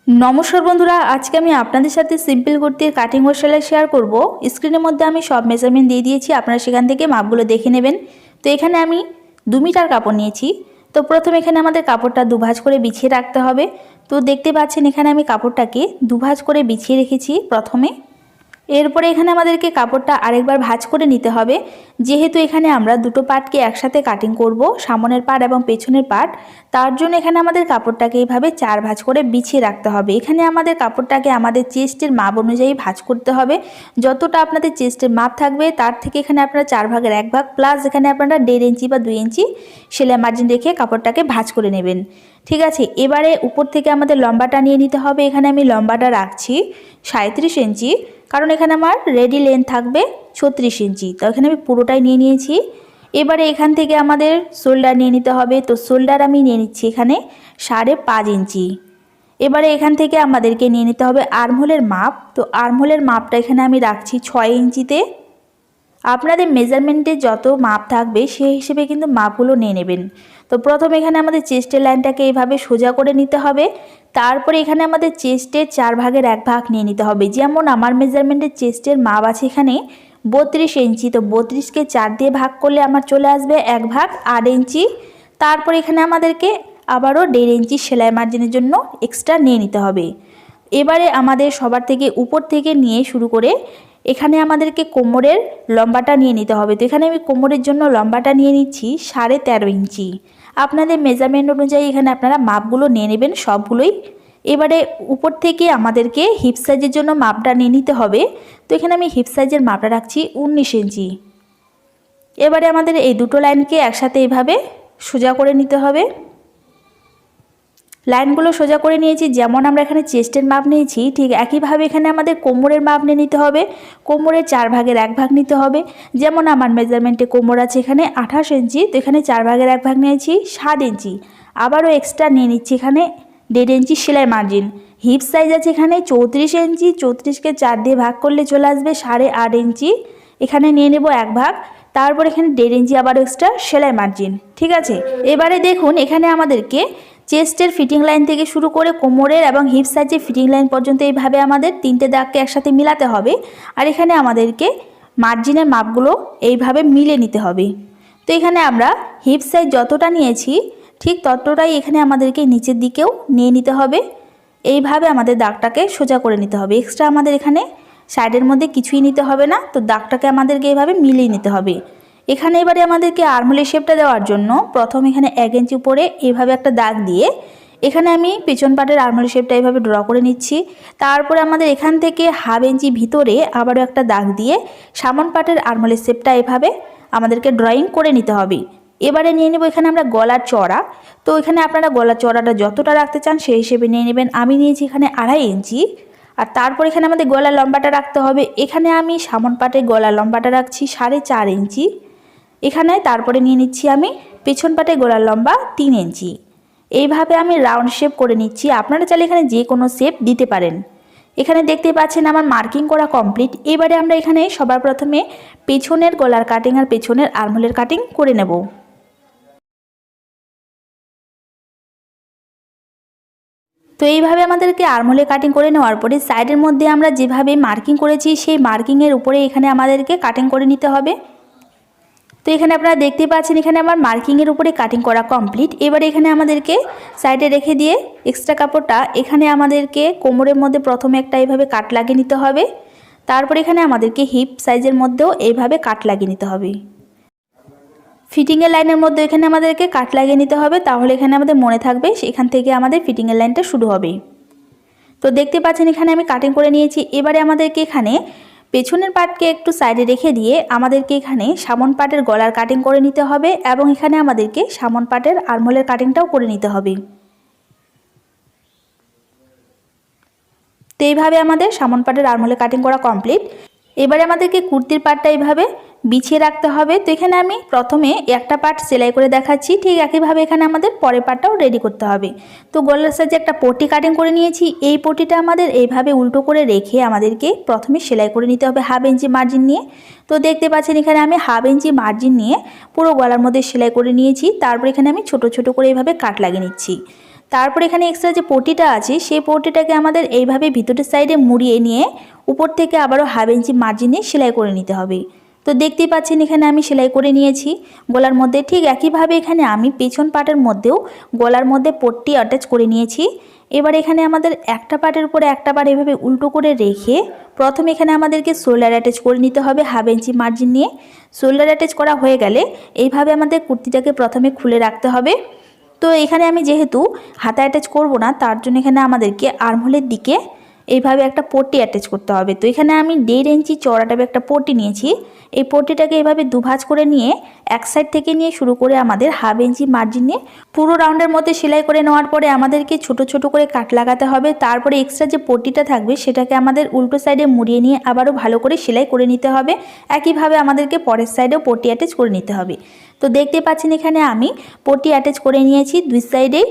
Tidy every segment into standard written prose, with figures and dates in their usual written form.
नमस्कार बंधुरा आज के আমি আপনাদের সাথে সিম্পল কুর্তির কাটিং ও সেলাই শেয়ার করব। স্ক্রিনের মধ্যে আমি সব মেজারমেন্ট দিয়ে দিয়েছি, আপনারা সেখান থেকে মাপগুলো দেখে নেবেন। তো এখানে আমি 2 মিটার কাপড় নিয়েছি। তো প্রথমে এখানে আমাদের কাপড়টা দুভাঁজ করে বিছিয়ে রাখতে হবে। তো দেখতে পাচ্ছেন এখানে আমি কাপড়টাকে দুভাঁজ করে বিছিয়ে রেখেছি প্রথমে। এরপরে এখানে আমাদেরকে কাপড়টা আরেকবার ভাঁজ করে নিতে হবে, যেহেতু এখানে আমরা দুটো পার্টকে একসাথে কাটিং করব, সামনের পার্ট এবং পেছনের পার্ট। তার জন্য এখানে আমাদের কাপড়টাকে এইভাবে 4 ভাঁজ করে বিছিয়ে রাখতে হবে। এখানে আমাদের কাপড়টাকে আমাদের চেস্টের মাপ অনুযায়ী ভাঁজ করতে হবে। যতটা আপনাদের চেস্টের মাপ থাকবে তার থেকে এখানে আপনারা 4 ভাগের 1 ভাগ প্লাস এখানে আপনারা 1.5 ইঞ্চি বা 2 ইঞ্চি সেলাই মার্জিন রেখে কাপড়টাকে ভাঁজ করে নেবেন। ঠিক আছে, এবারে উপর থেকে আমাদের লম্বাটা নিয়ে নিতে হবে। এখানে আমি লম্বাটা রাখছি 37 ইঞ্চি, কারণ এখানে আমার রেডি লেন্থ থাকবে 36 ইঞ্চি। তো এখানে আমি পুরোটাই নিয়ে নিয়েছি। এবারে এখান থেকে আমাদের শোল্ডার নিয়ে নিতে হবে। তো শোল্ডার আমি নিয়ে নিচ্ছি এখানে 5.5 ইঞ্চি। এবারে এখান থেকে আমাদেরকে নিয়ে নিতে হবে আর্মহোলের মাপ। তো আর্মহোলের মাপটা এখানে আমি রাখছি 6 ইঞ্চিতে। আপনাদের মেজারমেন্টে যত মাপ থাকবে সেই হিসেবে কিন্তু মাপগুলো নিয়ে নেবেন। তো প্রথমে এখানে আমাদের চেস্টের লাইনটাকে এইভাবে সোজা করে নিতে হবে। তারপরে এখানে আমাদের চেস্টের 4 ভাগের 1 ভাগ নিয়ে নিতে হবে। যেমন আমার মেজারমেন্টের চেস্টের মাপ আছে এখানে 32 ইঞ্চি। তো 32কে 4 দিয়ে ভাগ করলে আমার চলে আসবে 1 ভাগ 8 ইঞ্চি। তারপরে এখানে আমাদেরকে আবারও 1.5 ইঞ্চি সেলাই মার্জিনের জন্য এক্সট্রা নিয়ে নিতে হবে। এবারে আমাদের সবার থেকে উপর থেকে নিয়ে শুরু করে এখানে আমাদেরকে কোমরের লম্বাটা নিয়ে নিতে হবে। তো এখানে আমি কোমরের জন্য লম্বাটা নিয়ে নিচ্ছি 13.5 ইঞ্চি। আপনাদের মেজারমেন্ট অনুযায়ী এখানে আপনারা মাপগুলো নিয়ে নেবেন সবগুলোই। এবারে উপর থেকে আমাদেরকে হিপ সাইজের জন্য মাপটা নিয়ে নিতে হবে। তো এখানে আমি হিপ সাইজের মাপটা রাখছি 19 ইঞ্চি। এবারে আমাদের এই দুটো লাইনকে একসাথে এইভাবে সোজা করে নিতে হবে। লাইনগুলো সোজা করে নিয়েছি। যেমন আমরা এখানে চেস্টের মাপ নিয়েছি ঠিক একইভাবে এখানে আমাদের কোমরের মাপ নিয়ে নিতে হবে। কোমরের 4 ভাগের 1 ভাগ নিতে হবে। যেমন আমার মেজারমেন্টে কোমর আছে এখানে 28 ইঞ্চি। তো এখানে 4 ভাগের 1 ভাগ নিয়েছি 7 ইঞ্চি। আবারও এক্সট্রা নিয়ে নিচ্ছি এখানে 1.5 ইঞ্চি সেলাই মার্জিন। হিপ সাইজ আছে এখানে 34 ইঞ্চি। 34কে 4 দিয়ে ভাগ করলে চলে আসবে 8.5 ইঞ্চি। এখানে নিয়ে নেব 1 ভাগ। তারপর এখানে 1.5 ইঞ্চি আবারও এক্সট্রা সেলাই মার্জিন। ঠিক আছে, এবারে দেখুন এখানে আমাদেরকে চেস্টের ফিটিং লাইন থেকে শুরু করে কোমরের এবং হিপ সাইজের ফিটিং লাইন পর্যন্ত এইভাবে আমাদের 3টে দাগকে একসাথে মিলাতে হবে। আর এখানে আমাদেরকে মার্জিনের মাপগুলো এইভাবে মিলে নিতে হবে। তো এখানে আমরা হিপ সাইজ যতটা নিয়েছি ঠিক ততটাই এখানে আমাদেরকে নিচের দিকেও নিয়ে নিতে হবে। এইভাবে আমাদের দাগটাকে সোজা করে নিতে হবে। এক্সট্রা আমাদের এখানে সাইডের মধ্যে কিছুই নিতে হবে না। তো দাগটাকে আমাদেরকে এইভাবে মিলিয়ে নিতে হবে। এখানে এবারে আমাদেরকে আর্মহোলের শেপটা দেওয়ার জন্য প্রথম এখানে 1 ইঞ্চি উপরে এইভাবে একটা দাগ দিয়ে এখানে আমি পেছন পাটের আর্মহোলের শেপটা এইভাবে ড্র করে নিচ্ছি। তারপরে আমাদের এখান থেকে 1/2 ইঞ্চি ভিতরে আবারও একটা দাগ দিয়ে সামন পাটের আর্মহোলের শেপটা এভাবে আমাদেরকে ড্রয়িং করে নিতে হবে। এবারে নিয়ে নেব এখানে আমরা গলার চড়া। তো এখানে আপনারা গলার চড়াটা যতটা রাখতে চান সেই হিসেবে নিয়ে নেবেন। আমি নিয়েছি এখানে 2.5 ইঞ্চি। আর তারপর এখানে আমাদের গলার লম্বাটা রাখতে হবে। এখানে আমি সামন পাটের গলার লম্বাটা রাখছি 4.5 ইঞ্চি। এখানে তারপরে নিয়ে নিচ্ছি আমি পেছন পাটে গলার লম্বা 3 ইঞ্চি। এইভাবে আমি রাউন্ড শেপ করে নিচ্ছি। আপনারা চাইলে এখানে যে কোনো শেপ দিতে পারেন। এখানে দেখতে পাচ্ছেন আমার মার্কিং করা কমপ্লিট। এবারে আমরা এখানে সবার প্রথমে পেছনের গলার কাটিং আর পেছনের আর্মহোলের কাটিং করে নেব। তো এইভাবে আমাদেরকে আর্মহোলে কাটিং করে নেওয়ার পরে সাইডের মধ্যে আমরা যেভাবে মার্কিং করেছি সেই মার্কিংয়ের উপরে এখানে আমাদেরকে কাটিং করে নিতে হবে। তো এখানে আপনারা দেখতে পাচ্ছেন এখানে আমার মার্কিংয়ের উপরে কাটিং করা কমপ্লিট। এবার এখানে আমাদেরকে সাইডে রেখে দিয়ে এক্সট্রা কাপড়টা এখানে আমাদেরকে কোমরের মধ্যে প্রথমে একটা এইভাবে কাট লাগিয়ে নিতে হবে। তারপর এখানে আমাদেরকে হিপ সাইজের মধ্যেও এইভাবে কাট লাগিয়ে নিতে হবে। ফিটিংয়ের লাইনের মধ্যে এখানে আমাদেরকে কাট লাগিয়ে নিতে হবে, তাহলে এখানে আমাদের মনে থাকবে সেখান থেকে আমাদের ফিটিংয়ের লাইনটা শুরু হবে। তো দেখতে পাচ্ছেন এখানে আমি কাটিং করে নিয়েছি। এবারে আমাদেরকে এখানে পেছনের পার্টকে একটু সাইডে রেখে দিয়ে আমাদেরকে এখানে সামন পার্টের গলার কাটিং করে নিতে হবে এবং এখানে আমাদেরকে সামন পার্টের আর্মহোলের কাটিংটাও করে নিতে হবে। তো এইভাবে আমাদের সামন পার্টের আর্মহোলের কাটিং করা কমপ্লিট। এবারে আমাদেরকে কুর্তির পার্টটা এইভাবে বিছিয়ে রাখতে হবে। তো এখানে আমি প্রথমে একটা পার্ট সেলাই করে দেখাচ্ছি, ঠিক একইভাবে এখানে আমাদের পরের পার্টটাও রেডি করতে হবে। তো গলার সাইজে একটা পট্টি কাটিং করে নিয়েছি। এই পট্টিটা আমাদের এইভাবে উল্টো করে রেখে আমাদেরকে প্রথমে সেলাই করে নিতে হবে 1/2 ইঞ্চি মার্জিন নিয়ে। তো দেখতে পাচ্ছেন এখানে আমি 1/2 ইঞ্চি মার্জিন নিয়ে পুরো গলার মধ্যে সেলাই করে নিয়েছি। তারপর এখানে আমি ছোট ছোট করে এইভাবে কাট লাগিয়ে নিচ্ছি। তারপর এখানে এক্সট্রা যে পটিটা আছে সেই পটিটাকে আমাদের এইভাবে ভিতরের সাইডে মুড়িয়ে নিয়ে উপর থেকে আবারও 1/2 ইঞ্চি মার্জিনে সেলাই করে নিতে হবে। তো দেখতেই পাচ্ছেন এখানে আমি সেলাই করে নিয়েছি গলার মধ্যে। ঠিক একইভাবে এখানে আমি পেছন পাটের মধ্যেও গলার মধ্যে পট্টি অ্যাটাচ করে নিয়েছি। এবার এখানে আমাদের একটা পাটের উপরে একটা পাট এভাবে উল্টো করে রেখে প্রথমে এখানে আমাদেরকে শোল্ডার অ্যাটাচ করে নিতে হবে 1/2 ইঞ্চি মার্জিন নিয়ে। শোল্ডার অ্যাটাচ করা হয়ে গেলে এইভাবে আমাদের কুর্তিটাকে প্রথমে খুলে রাখতে হবে। তো এখানে আমি যেহেতু হাতা অ্যাটাচ করব না, তার জন্য এখানে আমাদেরকে আর্মহোলের দিকে এইভাবে একটা পট্টি অ্যাটাচ করতে হবে। তো এখানে আমি 1.5 ইঞ্চি চওড়াটাবে একটা পট্টি নিয়েছি। এই পট্টিটাকে এইভাবে দুভাঁজ করে নিয়ে এক সাইড থেকে নিয়ে শুরু করে আমাদের 1/2 ইঞ্চি মার্জিন নিয়ে পুরো রাউন্ডের মধ্যে সেলাই করে নেওয়ার পরে আমাদেরকে ছোট ছোট করে কাট লাগাতে হবে। তারপরে এক্সট্রা যে পট্টিটা থাকবে সেটাকে আমাদের উল্টো সাইডে মুড়িয়ে নিয়ে আবারও ভালো করে সেলাই করে নিতে হবে। একইভাবে আমাদেরকে পরের সাইডেও পট্টি অ্যাটাচ করে নিতে হবে। তো দেখতে পাচ্ছেন এখানে আমি পট্টি অ্যাটাচ করে নিয়েছি দুই সাইডেই।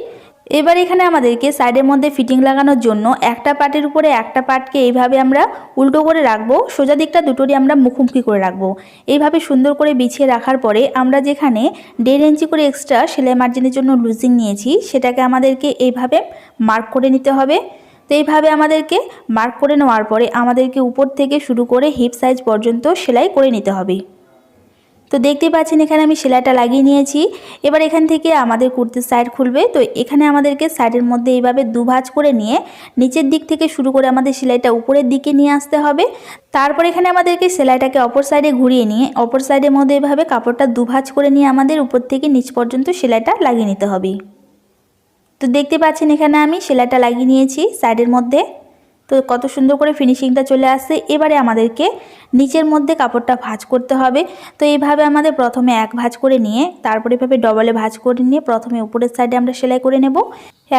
এবার এখানে আমাদেরকে সাইডের মধ্যে ফিটিং লাগানোর জন্য একটা পাটের উপরে একটা পাটকে এইভাবে আমরা উল্টো করে রাখবো, সোজা দিকটা দুটোরই আমরা মুখোমুখি করে রাখবো। এইভাবে সুন্দর করে বিছিয়ে রাখার পরে আমরা যেখানে 1.5 ইঞ্চি করে এক্সট্রা সেলাই মার্জিনের জন্য লুজিং নিয়েছি সেটাকে আমাদেরকে এইভাবে মার্ক করে নিতে হবে। তো এইভাবে আমাদেরকে মার্ক করে নেওয়ার পরে আমাদেরকে উপর থেকে শুরু করে হিপ সাইজ পর্যন্ত সেলাই করে নিতে হবে। তো দেখতে পাচ্ছেন এখানে আমি সেলাইটা লাগিয়ে নিয়েছি। এবার এখান থেকে আমাদের কুর্তির সাইড খুলবে। তো এখানে আমাদেরকে সাইডের মধ্যে এইভাবে দুভাঁজ করে নিয়ে নিচের দিক থেকে শুরু করে আমাদের সেলাইটা উপরের দিকে নিয়ে আসতে হবে। তারপর এখানে আমাদেরকে সেলাইটাকে অপর সাইডে ঘুরিয়ে নিয়ে অপর সাইডের মধ্যে এইভাবে কাপড়টা দুভাঁজ করে নিয়ে আমাদের উপর থেকে নিচ পর্যন্ত সেলাইটা লাগিয়ে নিতে হবে। তো দেখতে পাচ্ছেন এখানে আমি সেলাইটা লাগিয়ে নিয়েছি সাইডের মধ্যে। তো কত সুন্দর করে ফিনিশিংটা চলে আসছে। এবারে আমাদেরকে নিচের মধ্যে কাপড়টা ভাঁজ করতে হবে। তো এইভাবে আমাদের প্রথমে এক ভাঁজ করে নিয়ে তারপরে এভাবে ডবলে ভাঁজ করে নিয়ে প্রথমে উপরের সাইডে আমরা সেলাই করে নেব।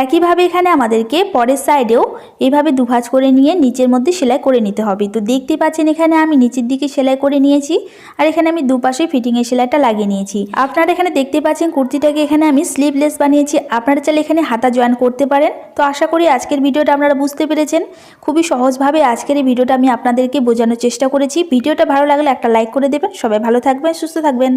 একইভাবে এখানে আমাদেরকে পরের সাইডেও এইভাবে দুভাঁজ করে নিয়ে নিচের মধ্যে সেলাই করে নিতে হবে। তো দেখতে পাচ্ছেন এখানে আমি নিচের দিকে সেলাই করে নিয়েছি আর এখানে আমি দুপাশে ফিটিংয়ের সেলাইটা লাগিয়ে নিয়েছি। আপনারা এখানে দেখতে পাচ্ছেন কুর্তিটাকে এখানে আমি স্লিভলেস বানিয়েছি। আপনারা চাইলে এখানে হাতা জয়েন করতে পারেন। তো আশা করি আজকের ভিডিওটা আপনারা বুঝতে পেরেছেন। খুবই সহজভাবে আজকের এই ভিডিওটা আমি আপনাদেরকে বোঝানোর চেষ্টা করেছি। ভিডিওটা ভালো লাগলে একটা লাইক করে দেবেন। সবাই ভালো থাকবেন, সুস্থ থাকবেন।